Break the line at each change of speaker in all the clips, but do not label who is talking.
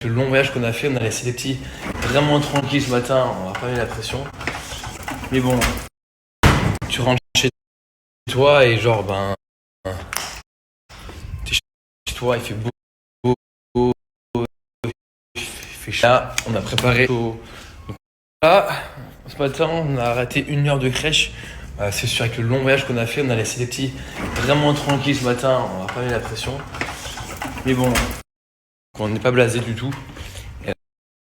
Le long voyage qu'on a fait, on a laissé les petits vraiment tranquilles ce matin, on va pas mettre la pression. Mais bon, tu rentres chez toi et genre t'es chez toi, il fait beau, il fait chaud. Là, on a préparé donc là, ce matin, on a raté 1 heure de crèche. C'est sûr, avec le long voyage qu'on a fait, on a laissé les petits vraiment tranquilles ce matin, on va pas mettre la pression. Mais bon, on n'est pas blasé du tout.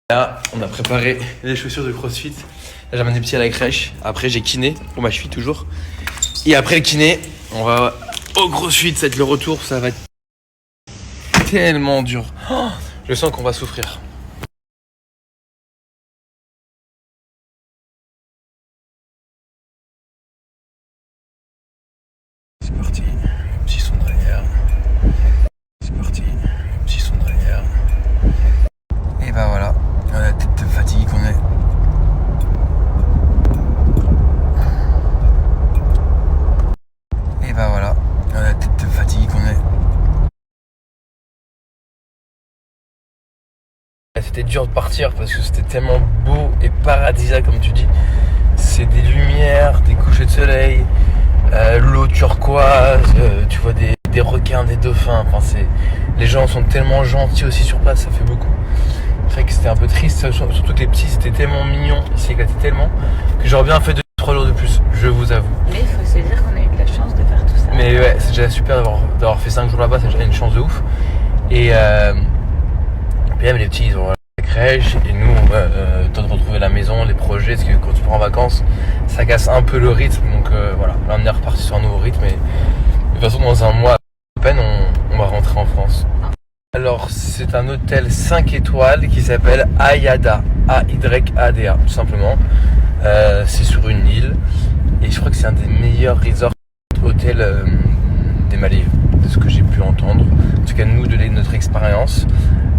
Là, on a préparé les chaussures de CrossFit. Là, j'ai amené les petits à la crèche. Après, j'ai kiné pour ma cheville toujours. Et après le kiné, on va au CrossFit. Ça va être le retour. Ça va être tellement dur. Oh, je sens qu'on va souffrir. C'est parti. Petit son derrière. C'est parti. Petit son derrière. Et bah voilà. On a la tête de fatigue qu'on est. Et bah voilà. On a la tête de fatigue qu'on est. C'était dur de partir parce que c'était tellement beau et paradisiaque comme tu dis. C'est des lumières, des couchers de soleil, l'eau turquoise, tu vois des requins, des dauphins. Enfin, les gens sont tellement gentils aussi sur place, ça fait beaucoup. C'est vrai que c'était un peu triste, surtout que les petits c'était tellement mignon, ils s'éclataient tellement que j'aurais bien fait 2-3 jours de plus, je vous avoue.
Mais il faut se dire qu'on a eu de la chance de faire tout ça.
Mais ouais, c'est déjà super d'avoir fait 5 jours là-bas, c'est déjà une chance de ouf. Et puis même les petits ils ont la crèche et nous temps de retrouver la maison, les projets, parce que quand tu pars en vacances ça casse un peu le rythme, donc voilà, là on est reparti sur un nouveau rythme et de toute façon dans un mois à peine on va rentrer en France. Alors c'est un hôtel 5 étoiles qui s'appelle Ayada, A-Y-A-D-A tout simplement. C'est sur une île et je crois que c'est un des meilleurs resorts hôtels des Maldives, de ce que j'ai pu entendre. En tout cas nous de notre expérience,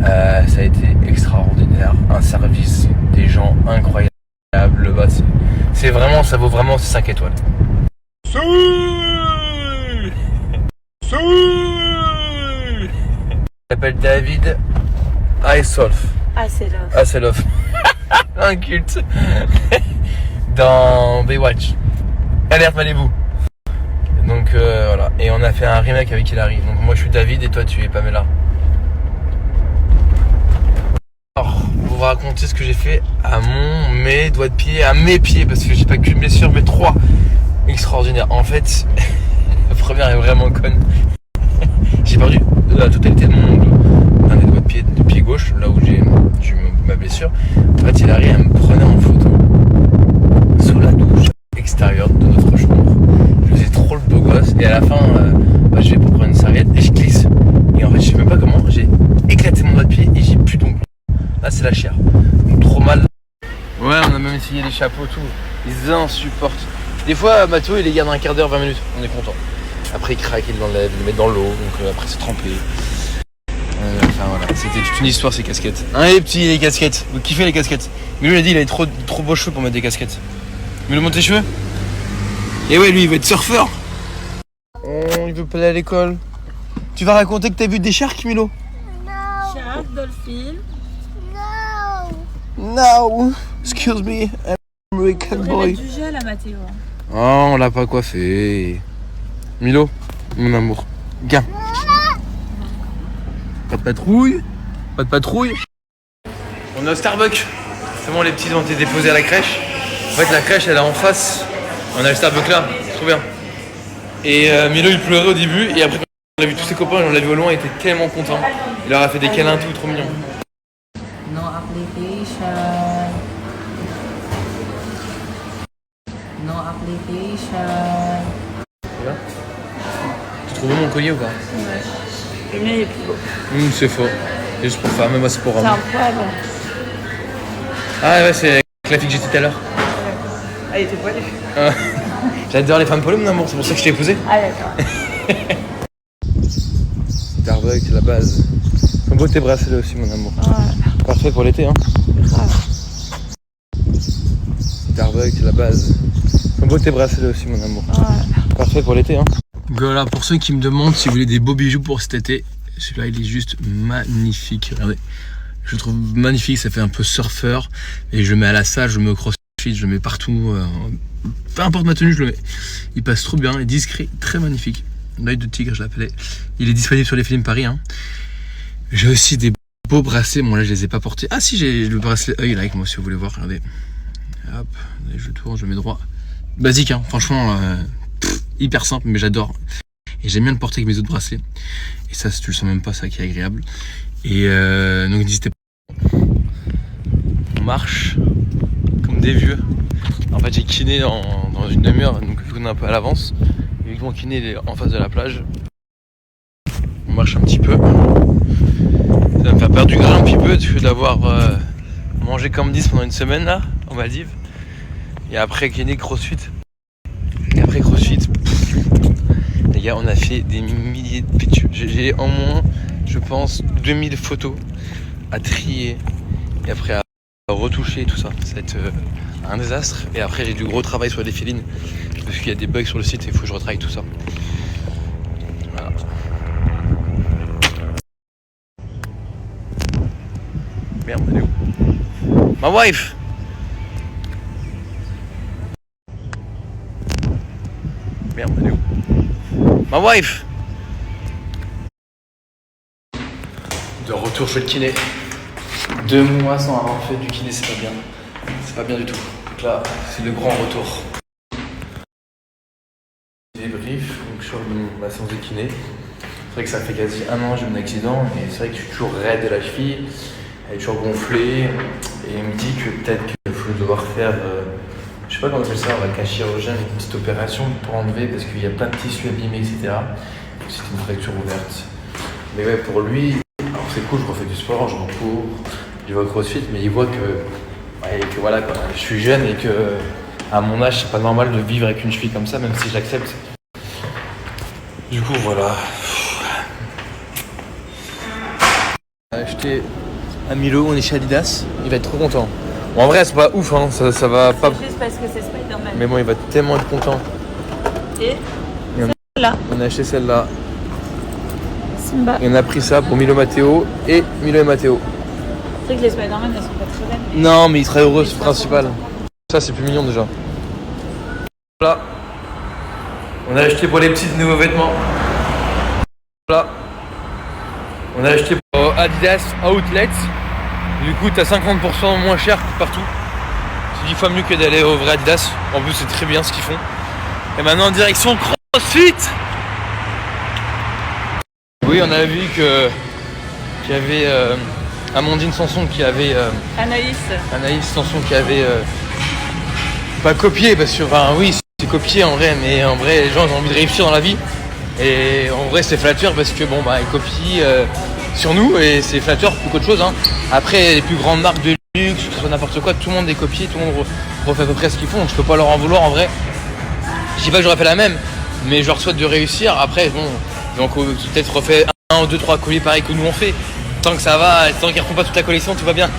ça a été extraordinaire, un service, des gens incroyables, le bas c'est vraiment, ça vaut vraiment ces 5 étoiles. Il s'appelle David Hasselhoff. Un culte. Dans Baywatch. Alerte Malibu. Donc voilà. Et on a fait un remake avec Hilary. Donc moi je suis David et toi tu es Pamela. Alors, pour vous raconter ce que j'ai fait à mes doigts de pied, à mes pieds, parce que j'ai pas qu'une blessure mais 3. Extraordinaire. En fait, la première est vraiment conne. J'ai perdu la totalité de mon ongle, un des doigts de pied gauche, là où j'ai eu ma blessure. En fait, Hilary, elle me prenait en photo sous la douche extérieure de notre chambre. Je faisais trop le beau gosse et à la fin, je vais pour prendre une serviette et je glisse. Et en fait, je sais même pas comment, j'ai éclaté mon doigt de pied et j'ai plus d'ongles. Là, c'est la chair. Donc, trop mal. Ouais, on a même essayé les chapeaux, tout. Ils insupportent. Des fois, Mathieu, il les garde un quart d'heure, 20 minutes. On est content. Après, il craque, il l'enlève, il le met dans l'eau. Donc après, c'est trempé. Enfin voilà, c'était toute une histoire ces casquettes. Hein, les petits, les casquettes. Vous kiffez les casquettes. Mais lui, il a dit, il avait trop beaux cheveux pour mettre des casquettes. Mais le monte tes cheveux. Et ouais, lui, il veut être surfeur. Il veut pas aller à l'école. Tu vas raconter que t'as vu des sharks, Milo?
Shark, dolphin.
No. Excuse me, American boy.
Du gel à Mathéo.
Oh, on l'a pas coiffé. Milo, mon amour. Viens. Pas de patrouille. Pas de patrouille. On est au Starbucks. C'est bon, les petits ont été déposés à la crèche. En fait, la crèche, elle est en face. On a le Starbucks là, c'est trop bien. Et Milo, il pleurait au début. Et après, on a vu tous ses copains, on l'a vu au loin, il était tellement content. Il leur a fait des câlins, tout, trop mignon.
No application. No application.
Tu trouves mon collier ou pas?
Ouais. Le mien est plus beau.
C'est faux. C'est juste pour femmes, mais moi c'est pour hommes.
C'est un poil.
Ah ouais, c'est avec la fille que j'étais tout à l'heure.
Ah, il était poilu.
J'adore les femmes poilues, mon amour, c'est pour ça que je t'ai épousé.
Ah, d'accord.
Starbucks, c'est la base. Sont beaux tes bracelets aussi, mon amour.
Ouais.
Parfait pour l'été, hein.
Grave.
Starbucks, c'est la base. Sont beaux tes bracelets aussi, mon amour.
Ouais.
Parfait pour l'été, hein. Voilà, pour ceux qui me demandent si vous voulez des beaux bijoux pour cet été, celui-là, il est juste magnifique. Regardez. Je le trouve magnifique, ça fait un peu surfeur. Et je le mets à la salle, je le mets au crossfit, je le mets partout. Peu importe ma tenue, je le mets. Il passe trop bien, il est discret, très magnifique. L'œil de tigre, je l'appelais. Il est disponible sur les films Paris. Hein. J'ai aussi des beaux bracelets. Bon, là, je les ai pas portés. Ah, si, j'ai le bracelet œil là avec moi, si vous voulez voir. Regardez. Hop, je tourne, je le mets droit. Basique, hein. Franchement, hyper simple, mais j'adore. Et j'aime bien le porter avec mes autres bracelets. Et ça, si tu le sens même pas, ça qui est agréable. Et donc, n'hésitez pas. On marche comme des vieux. En fait, j'ai kiné dans une demi-heure, donc vu qu'on est un peu à l'avance. Et vu que mon kiné est en face de la plage, on marche un petit peu. Ça va me faire perdre du gras un petit peu, du fait d'avoir mangé comme 10 pendant une semaine là, en Maldives. Et après kiné, crossfit. Et après crossfit, les gars, on a fait des milliers de pétus. J'ai en moins, je pense, 2000 photos à trier. Et après à retoucher tout ça. Ça va être un désastre. Et après, j'ai du gros travail sur les filines. Parce qu'il y a des bugs sur le site et il faut que je retravaille tout ça. Voilà. Merde, elle est où? My wife! Merde, elle est où? My wife! De retour chez le kiné. 2 mois sans avoir fait du kiné, c'est pas bien. C'est pas bien du tout. Donc là, c'est le grand retour. Débrief, donc sur ma séance de kiné. C'est vrai que ça fait quasi 1 an que j'ai eu un accident et c'est vrai que je suis toujours raide de la cheville, elle est toujours gonflée et il me dit que peut-être qu'il faut devoir faire, je sais pas comment on appelle ça, avec un chirurgien, une petite opération pour enlever parce qu'il y a plein de tissus abîmés, etc. Donc c'est une fracture ouverte. Mais ouais, pour lui, alors c'est cool, je refais du sport, je recours, je vais au crossfit, mais il voit que voilà, quoi, je suis jeune et que à mon âge, c'est pas normal de vivre avec une cheville comme ça, même si j'accepte. Du coup, voilà. On a acheté à Milo, on est chez Adidas. Il va être trop content. Bon, en vrai, c'est pas ouf, hein, ça va pas.
C'est juste parce que c'est Spider-Man.
Mais bon, il va tellement être content.
Et celle-là.
On a acheté celle-là.
Simba.
Et on a pris ça pour Milo Matteo et Milo et Matteo.
C'est vrai que les Spider-Man, elles sont pas très belles.
Non, mais il serait heureux, c'est le principal. Ça, c'est plus mignon déjà. Voilà. On a acheté pour les petits de nouveaux vêtements. Voilà. On a acheté pour Adidas Outlet. Du coup, t'as 50% moins cher que partout. C'est 10 fois mieux que d'aller au vrai Adidas. En plus, c'est très bien ce qu'ils font. Et maintenant, en direction CrossFit. Oui, on a vu qu'il y avait Amandine Sanson qui avait... Anaïs Sanson qui avait... pas copié, parce que, enfin, oui, c'est copié en vrai, mais en vrai, les gens ont envie de réussir dans la vie. Et en vrai, c'est flatteur parce que, bon, bah, ils copient sur nous et c'est flatteur plus qu'autre chose. Hein. Après, les plus grandes marques de luxe, que ce soit n'importe quoi, tout le monde est copié, tout le monde refait à peu près ce qu'ils font. Donc, je peux pas leur en vouloir en vrai. Je dis pas que j'aurais fait la même, mais je leur souhaite de réussir. Après, bon, donc peut-être refait 1 ou 2, 3 colis pareils que nous on fait. Tant que ça va, tant qu'ils refont pas toute la collection, tout va bien.